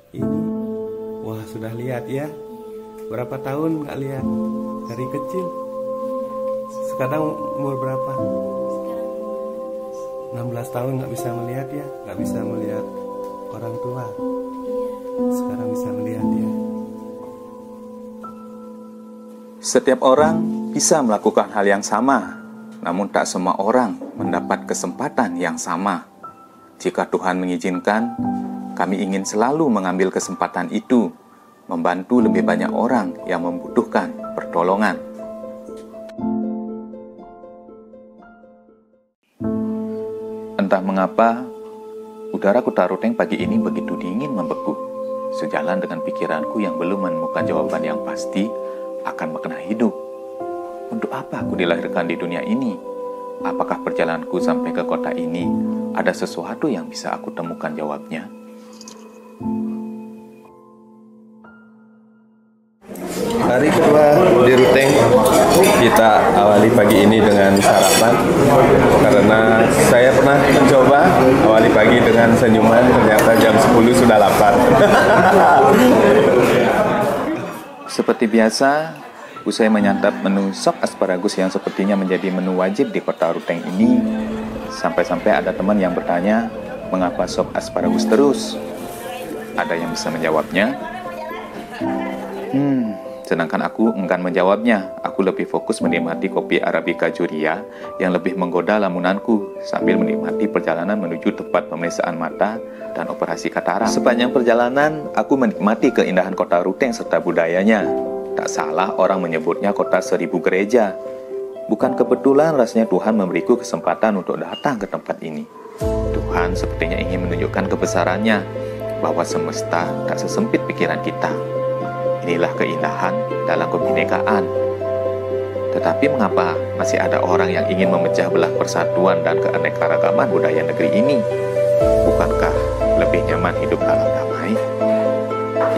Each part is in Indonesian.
Ini, wah sudah lihat ya. Berapa tahun nggak lihat? Dari kecil. Sekarang umur berapa? 16 tahun nggak bisa melihat ya, nggak bisa melihat orang tua. Sekarang bisa melihat ya. Setiap orang bisa melakukan hal yang sama, namun tak semua orang mendapat kesempatan yang sama. Jika Tuhan mengizinkan, kami ingin selalu mengambil kesempatan itu, membantu lebih banyak orang yang membutuhkan pertolongan. Entah mengapa, udara Kota Ruteng pagi ini begitu dingin membeku. Sejalan dengan pikiranku yang belum menemukan jawaban yang pasti akan makna hidup. Untuk apa aku dilahirkan di dunia ini? Apakah perjalananku sampai ke kota ini ada sesuatu yang bisa aku temukan jawabnya? Hari kedua di Ruteng, kita awali pagi ini dengan sarapan. Karena saya pernah mencoba awali pagi dengan senyuman, ternyata jam 10 sudah lapar. Seperti biasa, usai menyantap menu sop asparagus yang sepertinya menjadi menu wajib di Kota Ruteng ini, sampai-sampai ada teman yang bertanya, mengapa sop asparagus terus? Ada yang bisa menjawabnya? Sedangkan aku enggan menjawabnya. Aku lebih fokus menikmati kopi Arabica Juria yang lebih menggoda lamunanku sambil menikmati perjalanan menuju tempat pemeriksaan mata dan operasi katarak. Sepanjang perjalanan, aku menikmati keindahan Kota Ruteng serta budayanya. Tak salah orang menyebutnya kota 1000 gereja. Bukan kebetulan rasanya Tuhan memberiku kesempatan untuk datang ke tempat ini. Tuhan sepertinya ingin menunjukkan kebesarannya, bahwa semesta tak sesempit pikiran kita. Inilah keindahan dalam kebinekaan. Tetapi mengapa masih ada orang yang ingin memecah belah persatuan dan keanekaragaman budaya negeri ini? Bukankah lebih nyaman hidup dalam damai?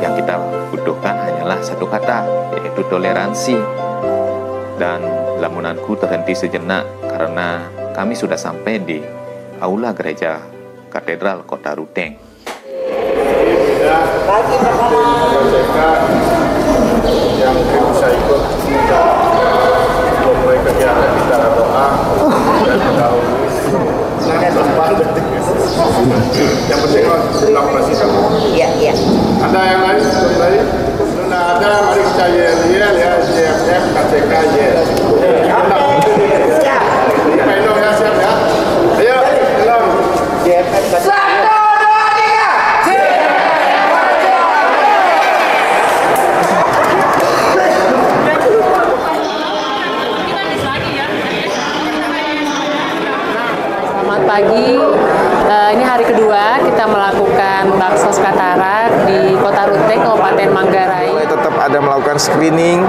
Yang kita butuhkan hanyalah satu kata, yaitu toleransi. Dan lamunanku terhenti sejenak karena kami sudah sampai di aula gereja Katedral Kota Ruteng. Yang bisa ikut memulai kegiatan kita doa dan mendahului yang penting operasi kamu. Iya. Ada yang lain? Sudah ada, mari kita yel ya, JFF, KCK yel. Siap. Penuh ya, siap ya. Ayo, belum. JFF, KCK. Pagi, ini hari kedua kita melakukan bakso katarak di Kota Ruteng, Kabupaten Manggarai. Tetap ada melakukan screening.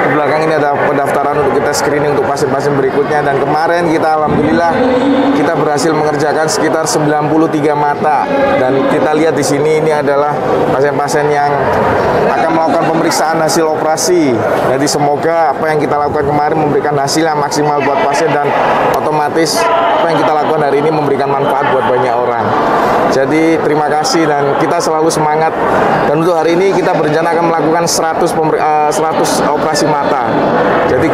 Di belakang ini ada pendaftaran untuk kita screening untuk pasien-pasien berikutnya. Dan kemarin kita alhamdulillah kita berhasil mengerjakan sekitar 93 mata. Dan kita lihat di sini ini adalah pasien-pasien yang akan melakukan pemeriksaan hasil operasi. Jadi semoga apa yang kita lakukan kemarin memberikan hasil yang maksimal buat pasien dan otomatis apa yang kita lakukan hari ini memberikan manfaat buat banyak orang. Jadi terima kasih dan kita selalu semangat. Dan untuk hari ini kita berencana akan melakukan 100 operasi mata. Jadi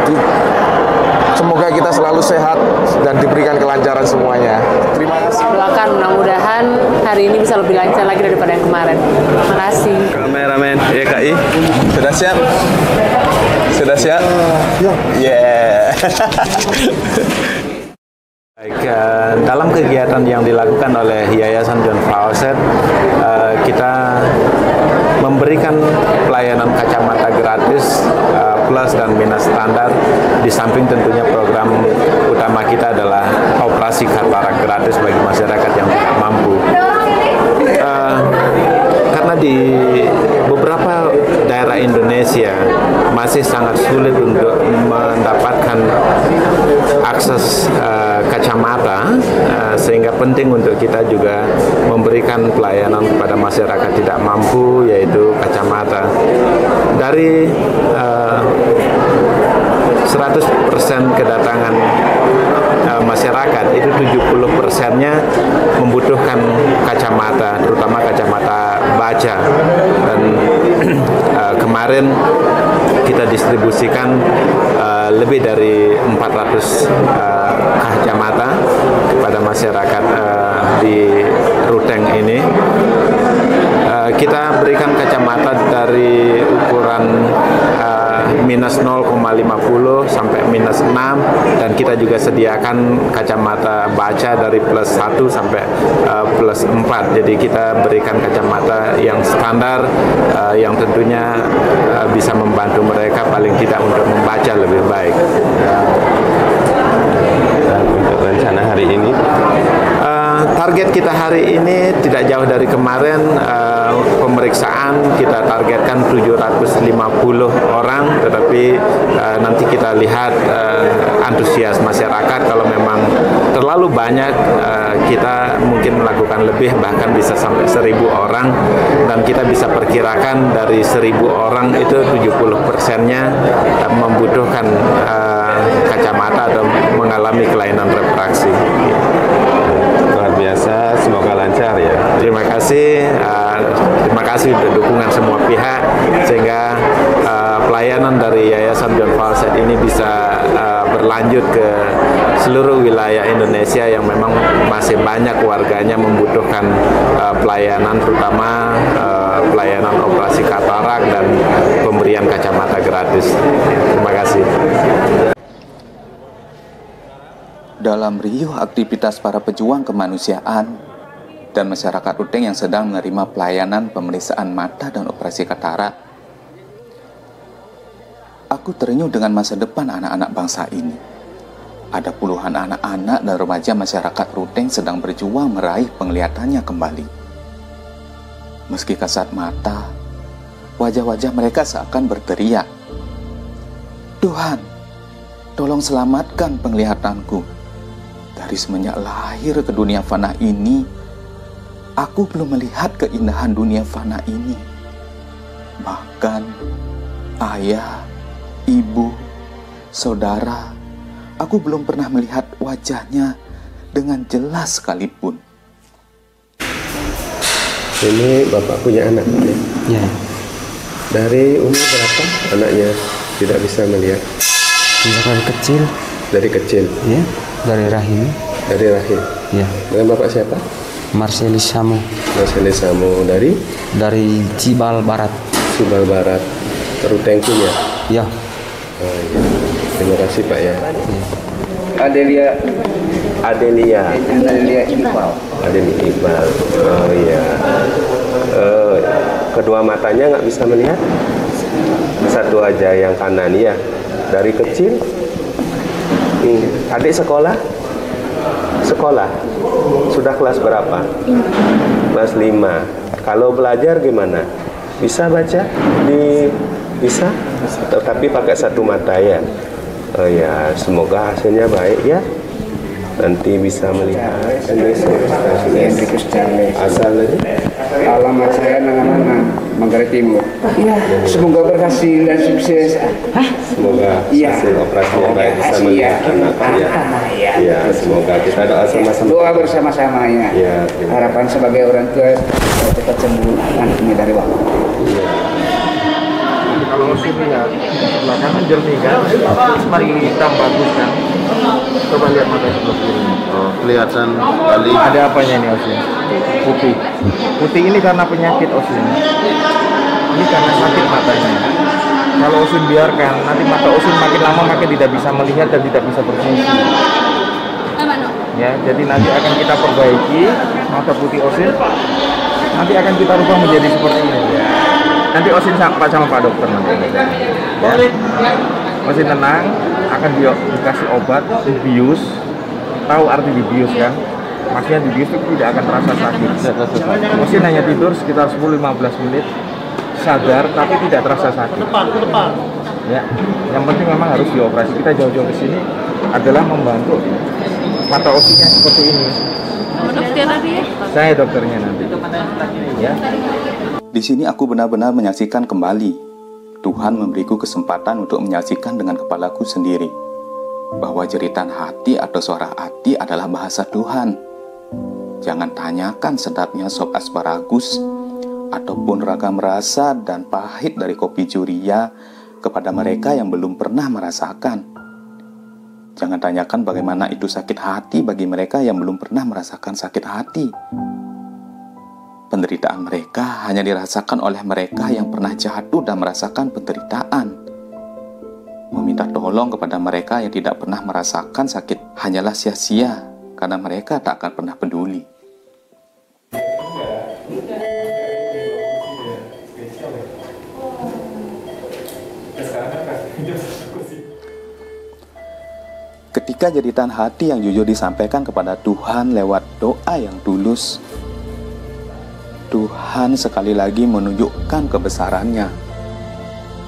semoga kita selalu sehat dan diberikan kelancaran semuanya. Terima kasih. Doakan mudah-mudahan hari ini bisa lebih lancar lagi daripada yang kemarin. Terima kasih. Kameramen YKI, sudah siap? Sudah siap? Yeah. Baik, dalam kegiatan yang dilakukan oleh Yayasan John Fawcett, kita memberikan pelayanan kacamata gratis plus dan minus standar, di samping tentunya program utama kita adalah operasi katarak gratis bagi masyarakat yang tidak mampu. Karena di beberapa daerah Indonesia masih sangat sulit untuk mendapatkan akses kacamata, sehingga penting untuk kita juga memberikan pelayanan kepada masyarakat tidak mampu, yaitu kacamata. Dari 100% kedatangan masyarakat itu 70%-nya membutuhkan kacamata, terutama kacamata baca. Dan kemarin kita distribusikan lebih dari 400 kacamata kepada masyarakat di Ruteng ini. Kita berikan kacamata dari ukuran minus 0,50 sampai minus 6, dan kita juga sediakan kacamata baca dari plus 1 sampai plus 4. Jadi kita berikan kacamata yang standar yang tentunya bisa membantu mereka paling tidak untuk membaca lebih baik. Untuk rencana hari ini, target kita hari ini tidak jauh dari kemarin. Pemeriksaan kita targetkan 750 orang, tetapi nanti kita lihat antusias masyarakat. Kalau memang terlalu banyak, kita mungkin melakukan lebih, bahkan bisa sampai 1000 orang, dan kita bisa perkirakan dari 1000 orang itu 70%-nya membutuhkan kacamata atau mengalami kelainan refraksi. luar biasa, semoga lancar ya. Terima kasih untuk dukungan semua pihak, sehingga pelayanan dari Yayasan John Fawcett ini bisa berlanjut ke seluruh wilayah Indonesia yang memang masih banyak warganya membutuhkan pelayanan, terutama pelayanan operasi katarak dan pemberian kacamata gratis. Terima kasih. Dalam riuh aktivitas para pejuang kemanusiaan dan masyarakat Ruteng yang sedang menerima pelayanan pemeriksaan mata dan operasi katarak, aku terenyuh dengan masa depan anak-anak bangsa ini. Ada puluhan anak-anak dan remaja masyarakat Ruteng sedang berjuang meraih penglihatannya kembali. Meski kasat mata, wajah-wajah mereka seakan berteriak, "Tuhan, tolong selamatkan penglihatanku. Dari semenjak lahir ke dunia fana ini, aku belum melihat keindahan dunia fana ini. Bahkan ayah, ibu, saudara, aku belum pernah melihat wajahnya dengan jelas sekalipun." Ini Bapak punya anak ya? Ya, Dari umur berapa anaknya tidak bisa melihat? dari kecil, Dari kecil, ya, dari rahim, dari rahim. ya. Dengan Bapak siapa? Marcelis Samu, Marcelis Samu dari dari Cibal Barat, Subal Barat, Ruteng punya. ya. Oh, iya. Terima kasih Pak ya. Adelia Iqbal. Adelia Iqbal. Oh iya. Kedua matanya nggak bisa melihat? Satu aja yang kanan ya. Dari kecil. Adik sekolah? Sekolah? Sudah kelas berapa? Kelas 5. Kalau belajar gimana? Bisa baca? Bisa? Tapi pakai satu mata ya? Oh ya, semoga hasilnya baik ya. Nanti bisa melihat. Hendrikus Charles. Asal dari? Alamat saya Nanganan, Manggarai Timur. Iya. Semoga berhasil dan sukses. Semoga Iya. hasil operasinya baik, bisa melihat anak ya. Ya, semoga kita doa sama-sama. Doa bersama-sama ya. Ya, Harapan sebagai orang tua cepat sembuh anaknya dari wabah. Kalau musim lihat belakangan jernih kan, mari hitam bagus kan. Coba lihat mata sebelah kiri. Oh, kelihatan kali. Ada apanya ini Osin? Putih. Putih ini karena penyakit Osin. Ini karena sakit matanya. Kalau Osin biarkan, nanti mata Osin makin lama makin tidak bisa melihat dan tidak bisa berfungsi. Ya, jadi nanti akan kita perbaiki mata putih Osin. Nanti akan kita rubah menjadi seperti ini. Ya. Nanti Osin sama Pak dokter nanti. Ya. Osin tenang, akan dikasih obat dibius. Tahu arti dibius kan? Maksudnya dibius itu tidak akan terasa sakit. Osin hanya tidur sekitar 10-15 menit, sadar tapi tidak terasa sakit. Ya, yang penting memang harus dioperasi. Kita jauh-jauh ke sini adalah membantu mata Osinnya seperti ini. Saya dokternya nanti. Ya. Di sini aku benar-benar menyaksikan kembali. Tuhan memberiku kesempatan untuk menyaksikan dengan kepalaku sendiri bahwa jeritan hati atau suara hati adalah bahasa Tuhan. Jangan tanyakan sedapnya sop asparagus ataupun ragam rasa dan pahit dari kopi Juria kepada mereka yang belum pernah merasakan. Jangan tanyakan bagaimana itu sakit hati bagi mereka yang belum pernah merasakan sakit hati. Penderitaan mereka hanya dirasakan oleh mereka yang pernah jatuh dan merasakan penderitaan. Meminta tolong kepada mereka yang tidak pernah merasakan sakit hanyalah sia-sia, karena mereka tak akan pernah peduli. Ketika jeritan hati yang jujur disampaikan kepada Tuhan lewat doa yang tulus, Tuhan sekali lagi menunjukkan kebesarannya.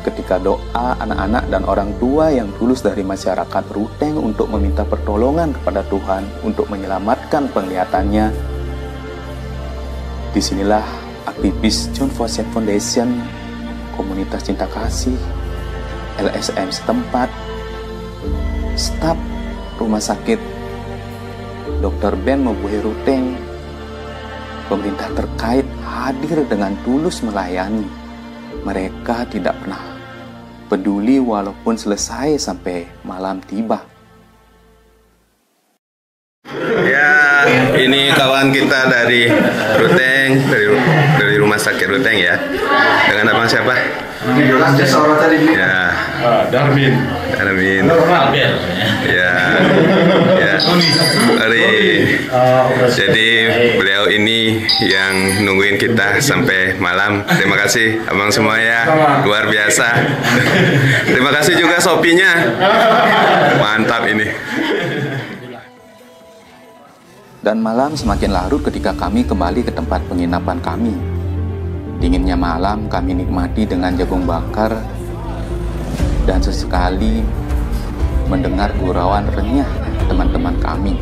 Ketika doa anak-anak dan orang tua yang tulus dari masyarakat Ruteng untuk meminta pertolongan kepada Tuhan untuk menyelamatkan penglihatannya, disinilah aktivis John Fawcett Foundation, komunitas cinta kasih, LSM setempat, staf rumah sakit Dr. Ben Mobuhe Ruteng, pemerintah terkait hadir dengan tulus melayani. Mereka tidak pernah peduli walaupun selesai sampai malam tiba. Ya, ini kawan kita dari Ruteng, dari rumah sakit Ruteng ya. Dengan abang siapa? Ya, Darmin. Ya, Ari. Jadi beliau ini yang nungguin kita sampai malam. Terima kasih abang semua ya, luar biasa. Terima kasih juga sopinya, mantap ini. Dan malam semakin larut ketika kami kembali ke tempat penginapan kami. Dinginnya malam kami nikmati dengan jagung bakar dan sesekali mendengar gurauan renyah teman-teman kami.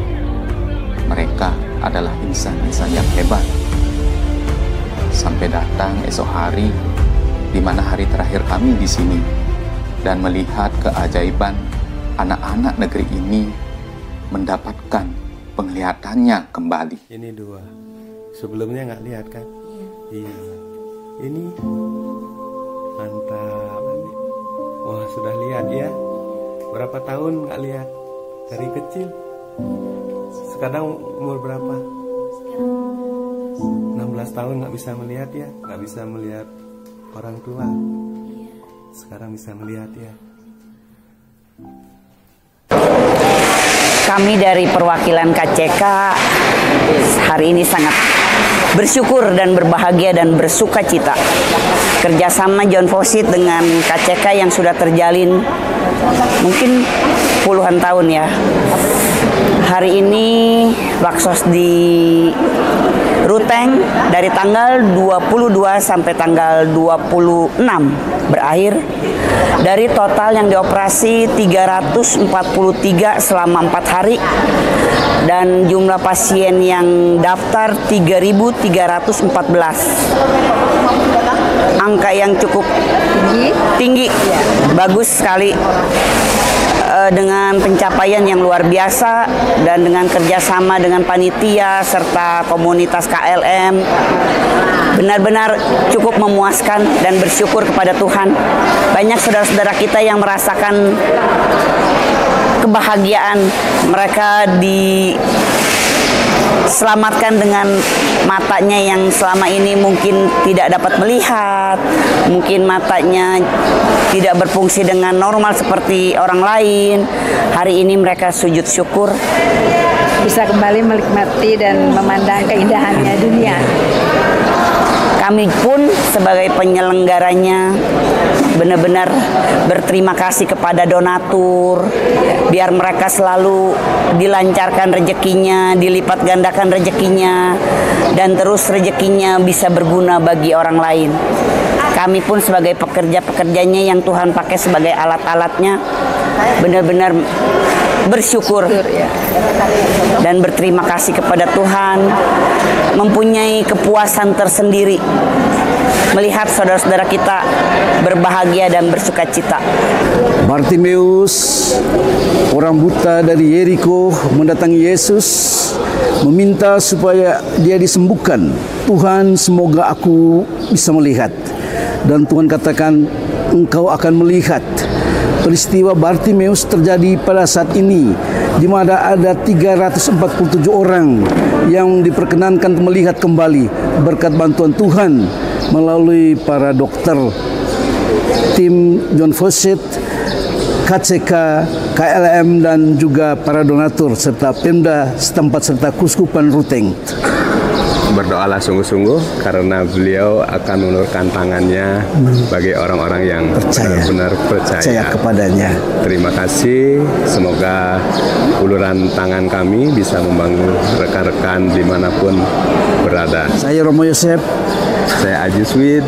Mereka adalah insan-insan yang hebat. Sampai datang esok hari, di mana hari terakhir kami di sini, dan melihat keajaiban anak-anak negeri ini mendapatkan penglihatannya kembali. Ini dua. Sebelumnya nggak lihat kan? Iya. Ini mantap. Wah, sudah lihat ya. Berapa tahun nggak lihat? Dari kecil. Sekarang umur berapa? 16 tahun nggak bisa melihat ya. Nggak bisa melihat orang tua. Sekarang bisa melihat ya. Kami dari perwakilan KCK hari ini sangat bersyukur dan berbahagia dan bersuka cita. Kerjasama John Fawcett dengan KCK yang sudah terjalin mungkin puluhan tahun ya. Hari ini Baksos di Ruteng dari tanggal 22 sampai tanggal 26 berakhir. Dari total yang dioperasi 343 selama 4 hari dan jumlah pasien yang daftar 3.314. Angka yang cukup tinggi, bagus sekali. Dengan pencapaian yang luar biasa dan dengan kerjasama dengan panitia serta komunitas KLM, benar-benar cukup memuaskan dan bersyukur kepada Tuhan. Banyak saudara-saudara kita yang merasakan kebahagiaan, mereka diselamatkan dengan matanya yang selama ini mungkin tidak dapat melihat, mungkin matanya tidak berfungsi dengan normal seperti orang lain. Hari ini mereka sujud syukur bisa kembali menikmati dan memandang keindahannya dunia. Kami pun sebagai penyelenggaranya benar-benar berterima kasih kepada donatur, biar mereka selalu dilancarkan rezekinya, dilipat gandakan rezekinya, dan terus rezekinya bisa berguna bagi orang lain. Kami pun sebagai pekerja-pekerjanya yang Tuhan pakai sebagai alat-alatnya, benar-benar bersyukur dan berterima kasih kepada Tuhan, mempunyai kepuasan tersendiri melihat saudara-saudara kita berbahagia dan bersuka cita. Bartimeus, orang buta dari Yeriko, mendatangi Yesus, meminta supaya dia disembuhkan. Tuhan, semoga aku bisa melihat. Dan Tuhan katakan, engkau akan melihat. Peristiwa Bartimeus terjadi pada saat ini, di mana ada 347 orang yang diperkenankan melihat kembali berkat bantuan Tuhan melalui para dokter, tim John Fawcett, KCK, KLM, dan juga para donatur serta Pemda setempat serta Kuskupan Ruteng. Berdoalah sungguh-sungguh karena beliau akan menurunkan tangannya bagi orang-orang yang benar-benar percaya kepadanya. Terima kasih, semoga uluran tangan kami bisa membangun rekan-rekan dimanapun berada. Saya Romo Yosef. Saya Ajis Wid.